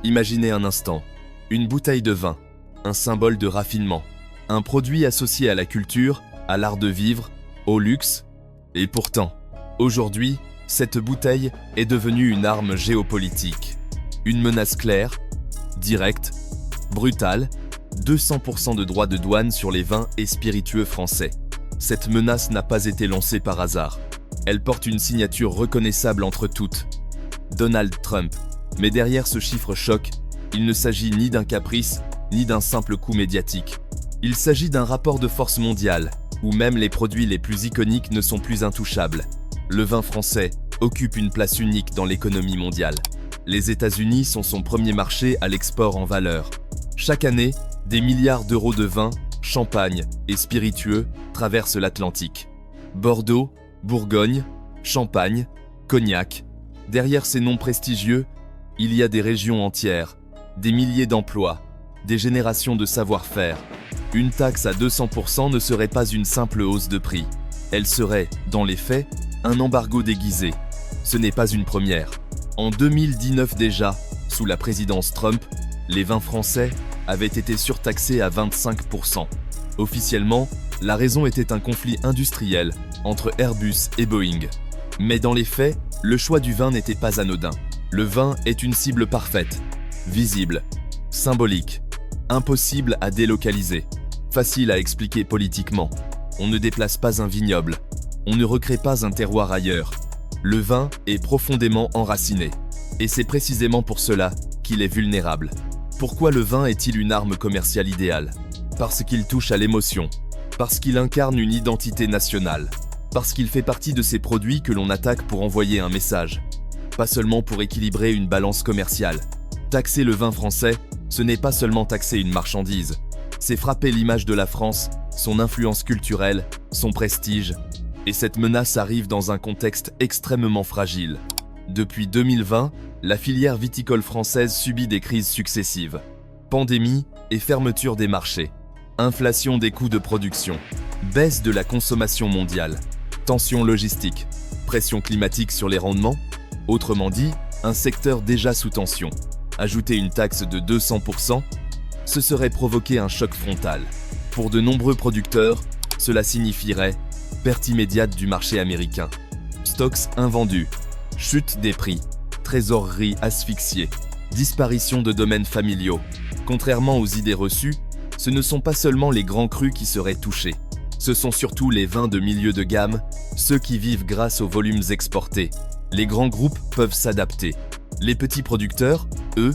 Imaginez un instant, une bouteille de vin, un symbole de raffinement, un produit associé à la culture, à l'art de vivre, au luxe. Et pourtant, aujourd'hui, cette bouteille est devenue une arme géopolitique. Une menace claire, directe, brutale, 200% de droits de douane sur les vins et spiritueux français. Cette menace n'a pas été lancée par hasard. Elle porte une signature reconnaissable entre toutes. Donald Trump. Mais derrière ce chiffre choc, il ne s'agit ni d'un caprice, ni d'un simple coup médiatique. Il s'agit d'un rapport de force mondiale, où même les produits les plus iconiques ne sont plus intouchables. Le vin français occupe une place unique dans l'économie mondiale. Les États-Unis sont son premier marché à l'export en valeur. Chaque année, des milliards d'euros de vin, champagne et spiritueux traversent l'Atlantique. Bordeaux, Bourgogne, Champagne, Cognac. Derrière ces noms prestigieux, il y a des régions entières, des milliers d'emplois, des générations de savoir-faire. Une taxe à 200% ne serait pas une simple hausse de prix. Elle serait, dans les faits, un embargo déguisé. Ce n'est pas une première. En 2019 déjà, sous la présidence Trump, les vins français avaient été surtaxés à 25%. Officiellement, la raison était un conflit industriel entre Airbus et Boeing. Mais dans les faits, le choix du vin n'était pas anodin. Le vin est une cible parfaite, visible, symbolique, impossible à délocaliser, facile à expliquer politiquement. On ne déplace pas un vignoble, on ne recrée pas un terroir ailleurs. Le vin est profondément enraciné. Et c'est précisément pour cela qu'il est vulnérable. Pourquoi le vin est-il une arme commerciale idéale? Parce qu'il touche à l'émotion, parce qu'il incarne une identité nationale, parce qu'il fait partie de ces produits que l'on attaque pour envoyer un message, pas seulement pour équilibrer une balance commerciale. Taxer le vin français, ce n'est pas seulement taxer une marchandise, c'est frapper l'image de la France, son influence culturelle, son prestige. Et cette menace arrive dans un contexte extrêmement fragile. Depuis 2020, la filière viticole française subit des crises successives. Pandémie et fermeture des marchés. Inflation des coûts de production. Baisse de la consommation mondiale. Tensions logistiques. Pression climatique sur les rendements. Autrement dit, un secteur déjà sous tension. Ajouter une taxe de 200%, ce serait provoquer un choc frontal. Pour de nombreux producteurs, cela signifierait perte immédiate du marché américain. Stocks invendus. Chute des prix, trésorerie asphyxiée, disparition de domaines familiaux. Contrairement aux idées reçues, ce ne sont pas seulement les grands crus qui seraient touchés. Ce sont surtout les vins de milieu de gamme, ceux qui vivent grâce aux volumes exportés. Les grands groupes peuvent s'adapter. Les petits producteurs, eux,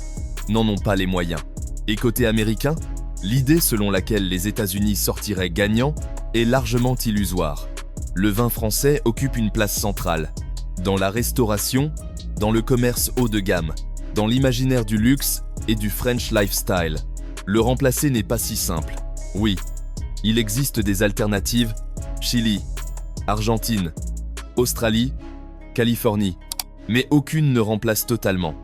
n'en ont pas les moyens. Et côté américain, l'idée selon laquelle les États-Unis sortiraient gagnants est largement illusoire. Le vin français occupe une place centrale. Dans la restauration, dans le commerce haut de gamme, dans l'imaginaire du luxe et du French lifestyle. Le remplacer n'est pas si simple. Oui, il existe des alternatives, Chili, Argentine, Australie, Californie, mais aucune ne remplace totalement.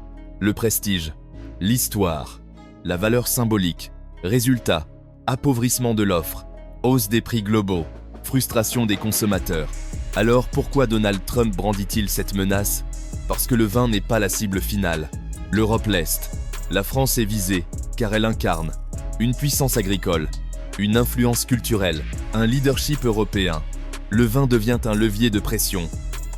Le prestige, l'histoire, la valeur symbolique, résultat, appauvrissement de l'offre, hausse des prix globaux, frustration des consommateurs. Alors pourquoi Donald Trump brandit-il cette menace? Parce que le vin n'est pas la cible finale. L'Europe l'est. La France est visée, car elle incarne une puissance agricole, une influence culturelle, un leadership européen. Le vin devient un levier de pression,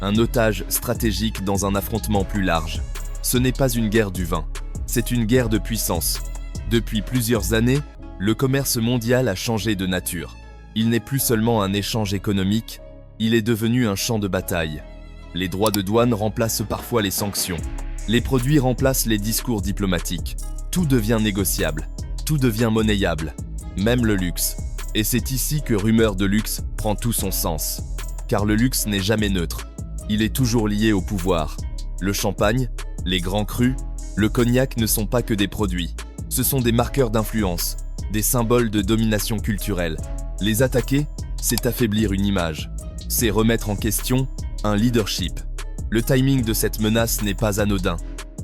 un otage stratégique dans un affrontement plus large. Ce n'est pas une guerre du vin, c'est une guerre de puissance. Depuis plusieurs années, le commerce mondial a changé de nature. Il n'est plus seulement un échange économique, il est devenu un champ de bataille. Les droits de douane remplacent parfois les sanctions. Les produits remplacent les discours diplomatiques. Tout devient négociable. Tout devient monnayable. Même le luxe. Et c'est ici que Rumeur de luxe prend tout son sens. Car le luxe n'est jamais neutre. Il est toujours lié au pouvoir. Le champagne, les grands crus, le cognac ne sont pas que des produits. Ce sont des marqueurs d'influence, des symboles de domination culturelle. Les attaquer, c'est affaiblir une image. C'est remettre en question un leadership. Le timing de cette menace n'est pas anodin.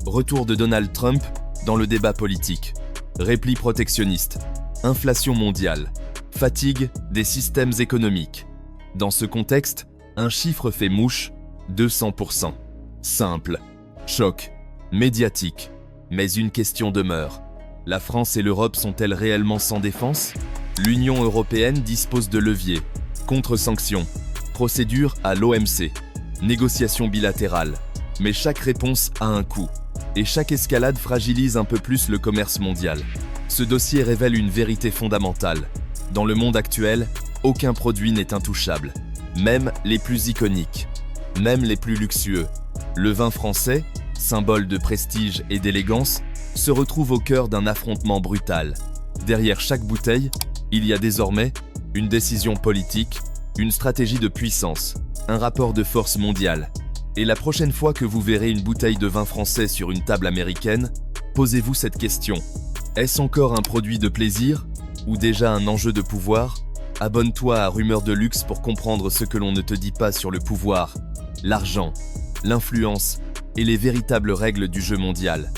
Retour de Donald Trump dans le débat politique. Repli protectionniste. Inflation mondiale. Fatigue des systèmes économiques. Dans ce contexte, un chiffre fait mouche, 200%. Simple. Choc. Médiatique. Mais une question demeure. La France et l'Europe sont-elles réellement sans défense? L'Union européenne dispose de leviers. Contre-sanctions, procédure à l'OMC, négociations bilatérales. Mais chaque réponse a un coût. Et chaque escalade fragilise un peu plus le commerce mondial. Ce dossier révèle une vérité fondamentale. Dans le monde actuel, aucun produit n'est intouchable. Même les plus iconiques. Même les plus luxueux. Le vin français, symbole de prestige et d'élégance, se retrouve au cœur d'un affrontement brutal. Derrière chaque bouteille, il y a désormais une décision politique, une stratégie de puissance, un rapport de force mondiale. Et la prochaine fois que vous verrez une bouteille de vin français sur une table américaine, posez-vous cette question. Est-ce encore un produit de plaisir ou déjà un enjeu de pouvoir? Abonne-toi à Rumeurs de Luxe pour comprendre ce que l'on ne te dit pas sur le pouvoir, l'argent, l'influence et les véritables règles du jeu mondial.